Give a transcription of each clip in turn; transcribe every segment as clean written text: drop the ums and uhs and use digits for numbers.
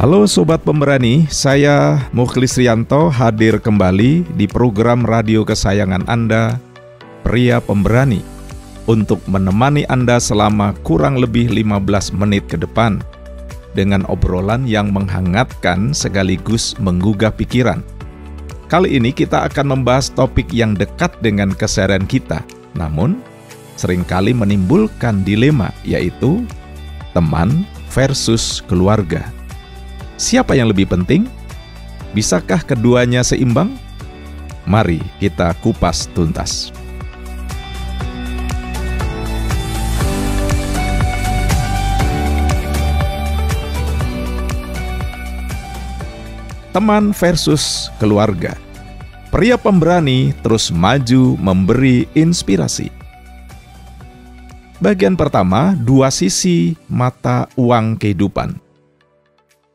Halo Sobat Pemberani, saya Mukhlis Rianto hadir kembali di program radio kesayangan Anda, Pria Pemberani, untuk menemani Anda selama kurang lebih 15 menit ke depan, dengan obrolan yang menghangatkan sekaligus menggugah pikiran. Kali ini kita akan membahas topik yang dekat dengan keseharian kita, namun seringkali menimbulkan dilema, yaitu teman versus keluarga. Siapa yang lebih penting? Bisakah keduanya seimbang? Mari kita kupas tuntas. Teman versus keluarga. Pria pemberani terus maju memberi inspirasi. Bagian pertama, dua sisi mata uang kehidupan.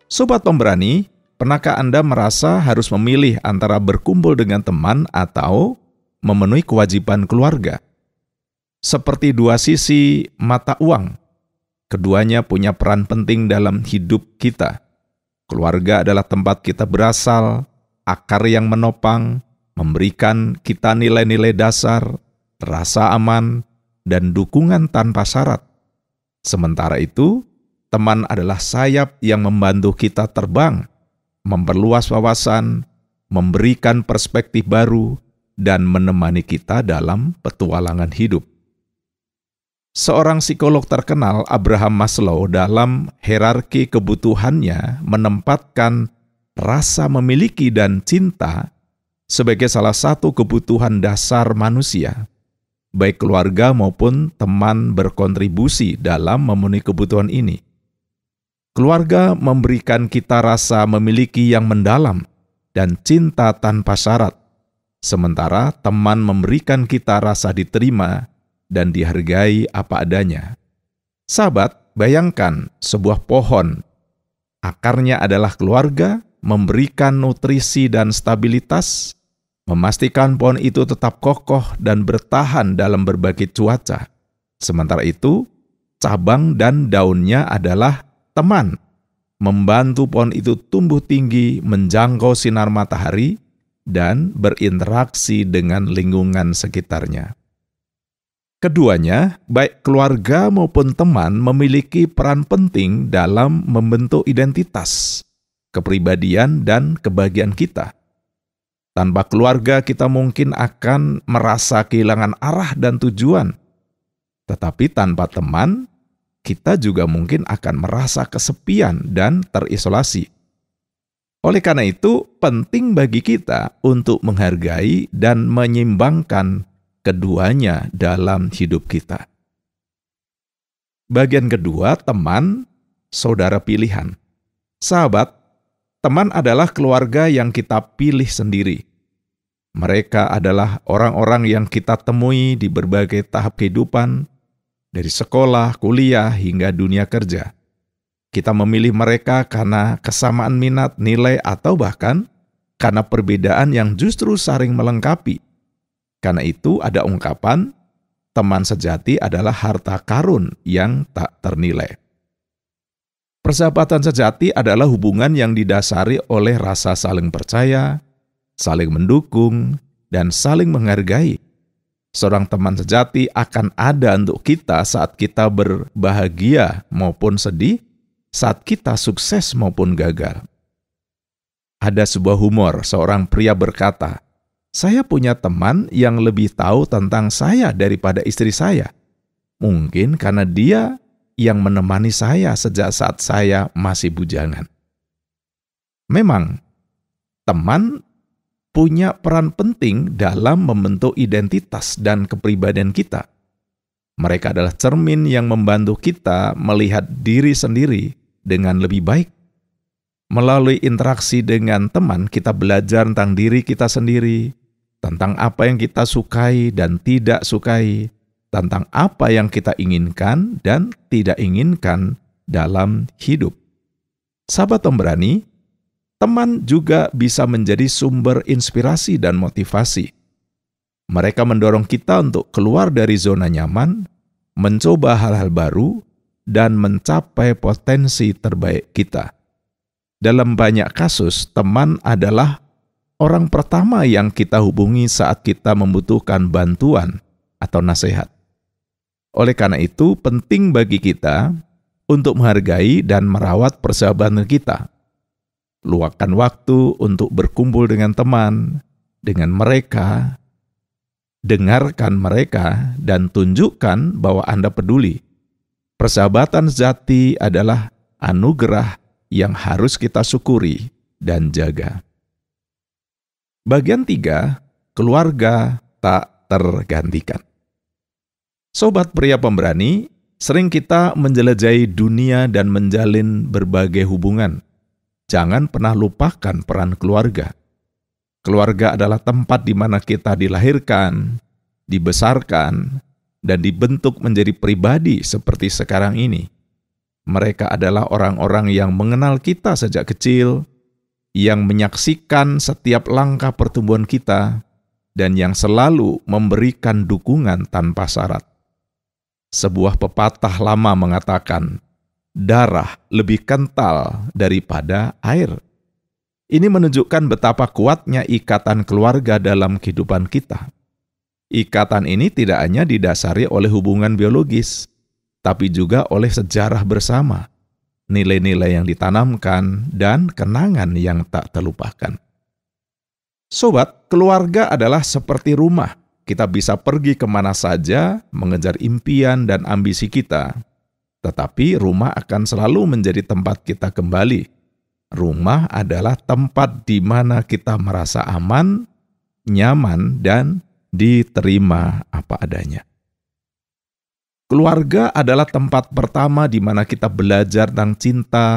Sobat Pemberani, pernahkah Anda merasa harus memilih antara berkumpul dengan teman atau memenuhi kewajiban keluarga? Seperti dua sisi mata uang, keduanya punya peran penting dalam hidup kita. Keluarga adalah tempat kita berasal, akar yang menopang, memberikan kita nilai-nilai dasar, rasa aman, dan dukungan tanpa syarat. Sementara itu, teman adalah sayap yang membantu kita terbang, memperluas wawasan, memberikan perspektif baru, dan menemani kita dalam petualangan hidup. Seorang psikolog terkenal, Abraham Maslow, dalam hierarki kebutuhannya menempatkan rasa memiliki dan cinta sebagai salah satu kebutuhan dasar manusia. Baik keluarga maupun teman berkontribusi dalam memenuhi kebutuhan ini. Keluarga memberikan kita rasa memiliki yang mendalam dan cinta tanpa syarat, sementara teman memberikan kita rasa diterima dan dihargai apa adanya. Sahabat, bayangkan sebuah pohon. Akarnya adalah keluarga, memberikan nutrisi dan stabilitas, memastikan pohon itu tetap kokoh dan bertahan dalam berbagai cuaca. Sementara itu, cabang dan daunnya adalah teman, membantu pohon itu tumbuh tinggi, menjangkau sinar matahari, dan berinteraksi dengan lingkungan sekitarnya. Keduanya, baik keluarga maupun teman, memiliki peran penting dalam membentuk identitas, kepribadian, dan kebahagiaan kita. Tanpa keluarga, kita mungkin akan merasa kehilangan arah dan tujuan. Tetapi tanpa teman, kita juga mungkin akan merasa kesepian dan terisolasi. Oleh karena itu, penting bagi kita untuk menghargai dan menyeimbangkan keduanya dalam hidup kita. Bagian kedua, teman, saudara pilihan. Sahabat, teman adalah keluarga yang kita pilih sendiri. Mereka adalah orang-orang yang kita temui di berbagai tahap kehidupan, dari sekolah, kuliah, hingga dunia kerja. Kita memilih mereka karena kesamaan minat, nilai, atau bahkan karena perbedaan yang justru saling melengkapi. Karena itu ada ungkapan, teman sejati adalah harta karun yang tak ternilai. Persahabatan sejati adalah hubungan yang didasari oleh rasa saling percaya, saling mendukung, dan saling menghargai. Seorang teman sejati akan ada untuk kita saat kita berbahagia maupun sedih, saat kita sukses maupun gagal. Ada sebuah humor, seorang pria berkata, "Saya punya teman yang lebih tahu tentang saya daripada istri saya. Mungkin karena dia yang menemani saya sejak saat saya masih bujangan." Memang, teman punya peran penting dalam membentuk identitas dan kepribadian kita. Mereka adalah cermin yang membantu kita melihat diri sendiri dengan lebih baik. Melalui interaksi dengan teman, kita belajar tentang diri kita sendiri, tentang apa yang kita sukai dan tidak sukai, tentang apa yang kita inginkan dan tidak inginkan dalam hidup. Sahabat Pemberani, teman juga bisa menjadi sumber inspirasi dan motivasi. Mereka mendorong kita untuk keluar dari zona nyaman, mencoba hal-hal baru, dan mencapai potensi terbaik kita. Dalam banyak kasus, teman adalah orang pertama yang kita hubungi saat kita membutuhkan bantuan atau nasihat. Oleh karena itu, penting bagi kita untuk menghargai dan merawat persahabatan kita. Luangkan waktu untuk berkumpul dengan teman, dengan mereka, dengarkan mereka, dan tunjukkan bahwa Anda peduli. Persahabatan sejati adalah anugerah yang harus kita syukuri dan jaga. Bagian 3, keluarga tak tergantikan. Sobat pria pemberani, sering kita menjelajahi dunia dan menjalin berbagai hubungan. Jangan pernah lupakan peran keluarga. Keluarga adalah tempat di mana kita dilahirkan, dibesarkan, dan dibentuk menjadi pribadi seperti sekarang ini. Mereka adalah orang-orang yang mengenal kita sejak kecil, yang menyaksikan setiap langkah pertumbuhan kita, dan yang selalu memberikan dukungan tanpa syarat. Sebuah pepatah lama mengatakan, darah lebih kental daripada air. Ini menunjukkan betapa kuatnya ikatan keluarga dalam kehidupan kita. Ikatan ini tidak hanya didasari oleh hubungan biologis, tapi juga oleh sejarah bersama, nilai-nilai yang ditanamkan, dan kenangan yang tak terlupakan. Sobat, keluarga adalah seperti rumah. Kita bisa pergi kemana saja, mengejar impian dan ambisi kita. Tetapi rumah akan selalu menjadi tempat kita kembali. Rumah adalah tempat di mana kita merasa aman, nyaman, dan diterima apa adanya. Keluarga adalah tempat pertama di mana kita belajar tentang cinta,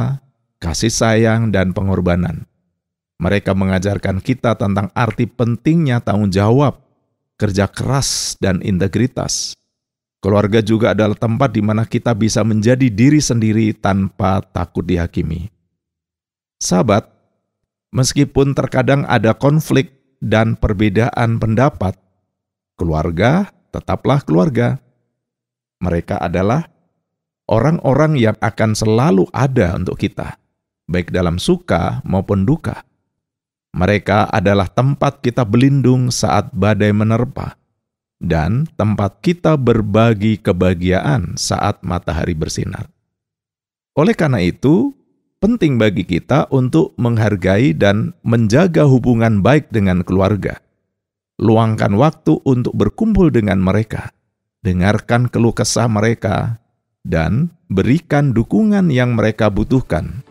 kasih sayang, dan pengorbanan. Mereka mengajarkan kita tentang arti pentingnya tanggung jawab, kerja keras, dan integritas. Keluarga juga adalah tempat di mana kita bisa menjadi diri sendiri tanpa takut dihakimi. Sahabat, meskipun terkadang ada konflik dan perbedaan pendapat, keluarga tetaplah keluarga. Mereka adalah orang-orang yang akan selalu ada untuk kita, baik dalam suka maupun duka. Mereka adalah tempat kita berlindung saat badai menerpa, dan tempat kita berbagi kebahagiaan saat matahari bersinar. Oleh karena itu, penting bagi kita untuk menghargai dan menjaga hubungan baik dengan keluarga. Luangkan waktu untuk berkumpul dengan mereka, dengarkan keluh kesah mereka, dan berikan dukungan yang mereka butuhkan.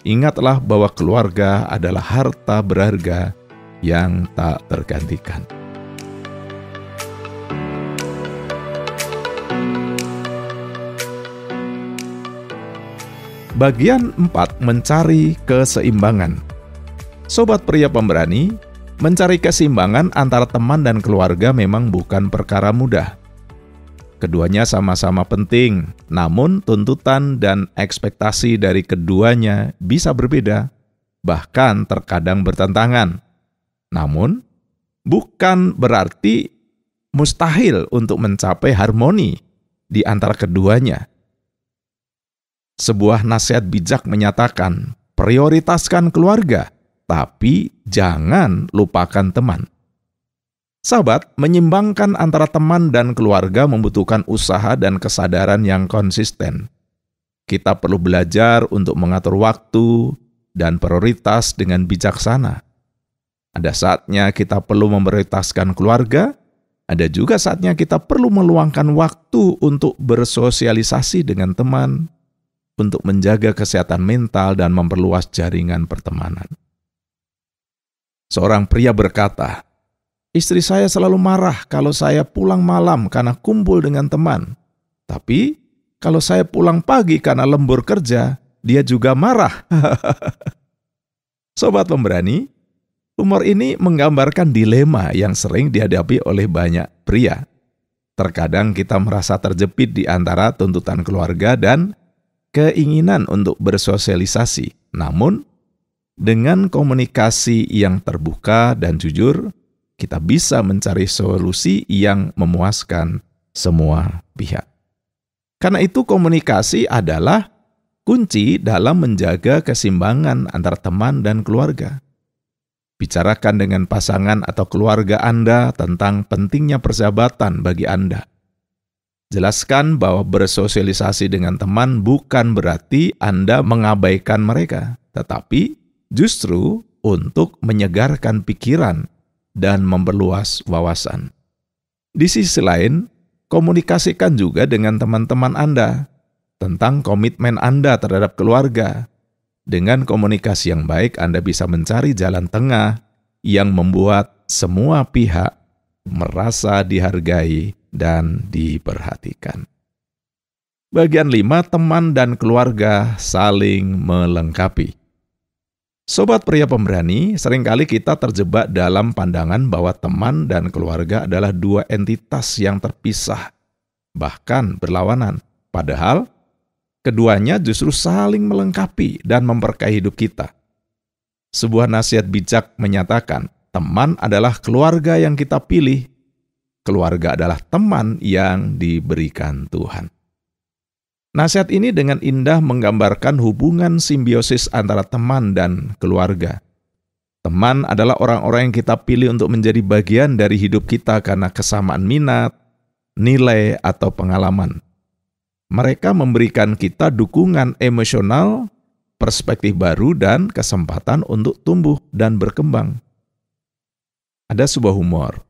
Ingatlah bahwa keluarga adalah harta berharga yang tak tergantikan. Bagian 4, mencari keseimbangan. Sobat pria pemberani, mencari keseimbangan antara teman dan keluarga memang bukan perkara mudah. Keduanya sama-sama penting, namun tuntutan dan ekspektasi dari keduanya bisa berbeda, bahkan terkadang bertentangan. Namun, bukan berarti mustahil untuk mencapai harmoni di antara keduanya. Sebuah nasihat bijak menyatakan, prioritaskan keluarga, tapi jangan lupakan teman. Sahabat, menyimbangkan antara teman dan keluarga membutuhkan usaha dan kesadaran yang konsisten. Kita perlu belajar untuk mengatur waktu dan prioritas dengan bijaksana. Ada saatnya kita perlu memprioritaskan keluarga, ada juga saatnya kita perlu meluangkan waktu untuk bersosialisasi dengan teman, untuk menjaga kesehatan mental dan memperluas jaringan pertemanan. Seorang pria berkata, "Istri saya selalu marah kalau saya pulang malam karena kumpul dengan teman. Tapi kalau saya pulang pagi karena lembur kerja, dia juga marah." Sobat pemberani, humor ini menggambarkan dilema yang sering dihadapi oleh banyak pria. Terkadang kita merasa terjepit di antara tuntutan keluarga dan keinginan untuk bersosialisasi. Namun, dengan komunikasi yang terbuka dan jujur, kita bisa mencari solusi yang memuaskan semua pihak. Karena itu komunikasi adalah kunci dalam menjaga keseimbangan antara teman dan keluarga. Bicarakan dengan pasangan atau keluarga Anda tentang pentingnya persahabatan bagi Anda. Jelaskan bahwa bersosialisasi dengan teman bukan berarti Anda mengabaikan mereka, tetapi justru untuk menyegarkan pikiran dan memperluas wawasan. Di sisi lain, komunikasikan juga dengan teman-teman Anda tentang komitmen Anda terhadap keluarga. Dengan komunikasi yang baik, Anda bisa mencari jalan tengah yang membuat semua pihak merasa dihargai dan diperhatikan. Bagian 5, teman dan keluarga saling melengkapi. Sobat pria pemberani, seringkali kita terjebak dalam pandangan bahwa teman dan keluarga adalah dua entitas yang terpisah, bahkan berlawanan. Padahal, keduanya justru saling melengkapi dan memberkahi hidup kita. Sebuah nasihat bijak menyatakan, teman adalah keluarga yang kita pilih. Keluarga adalah teman yang diberikan Tuhan. Nasihat ini dengan indah menggambarkan hubungan simbiosis antara teman dan keluarga. Teman adalah orang-orang yang kita pilih untuk menjadi bagian dari hidup kita karena kesamaan minat, nilai, atau pengalaman. Mereka memberikan kita dukungan emosional, perspektif baru, dan kesempatan untuk tumbuh dan berkembang. Ada sebuah humor.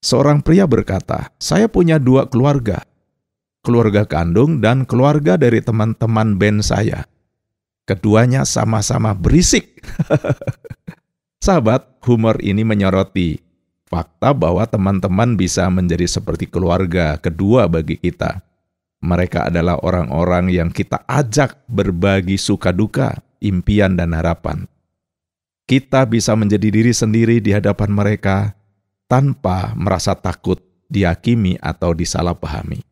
Seorang pria berkata, "Saya punya 2 keluarga. Keluarga kandung dan keluarga dari teman-teman band saya. Keduanya sama-sama berisik." Sahabat, humor ini menyoroti fakta bahwa teman-teman bisa menjadi seperti keluarga kedua bagi kita. Mereka adalah orang-orang yang kita ajak berbagi suka duka, impian dan harapan. Kita bisa menjadi diri sendiri di hadapan mereka tanpa merasa takut dihakimi atau disalahpahami.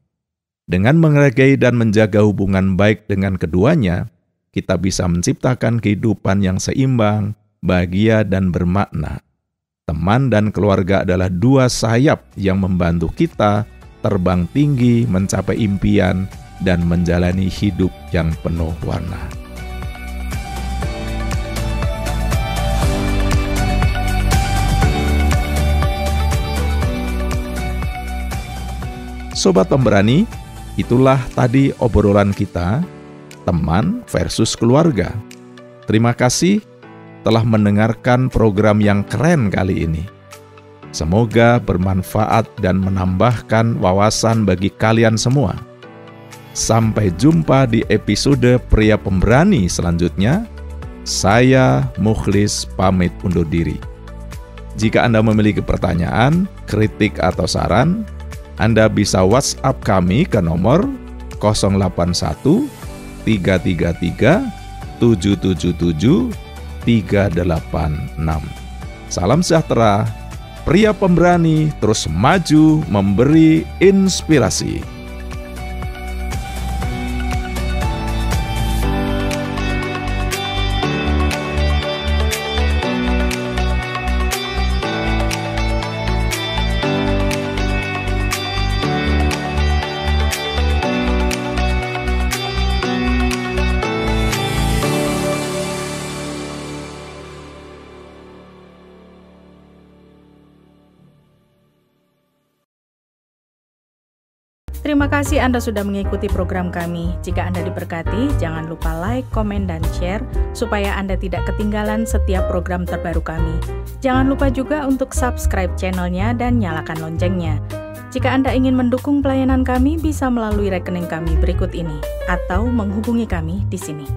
Dengan menghargai dan menjaga hubungan baik dengan keduanya, kita bisa menciptakan kehidupan yang seimbang, bahagia, dan bermakna. Teman dan keluarga adalah 2 sayap yang membantu kita terbang tinggi, mencapai impian, dan menjalani hidup yang penuh warna. Sobat pemberani, itulah tadi obrolan kita, teman versus keluarga. Terima kasih telah mendengarkan program yang keren kali ini. Semoga bermanfaat dan menambahkan wawasan bagi kalian semua. Sampai jumpa di episode Pria Pemberani selanjutnya. Saya Mukhlis pamit undur diri. Jika Anda memiliki pertanyaan, kritik atau saran, Anda bisa WhatsApp kami ke nomor 081 333 777 386. Salam sejahtera, pria pemberani terus maju memberi inspirasi. Terima kasih Anda sudah mengikuti program kami. Jika Anda diberkati, jangan lupa like, komen, dan share supaya Anda tidak ketinggalan setiap program terbaru kami. Jangan lupa juga untuk subscribe channelnya dan nyalakan loncengnya. Jika Anda ingin mendukung pelayanan kami, bisa melalui rekening kami berikut ini atau menghubungi kami di sini.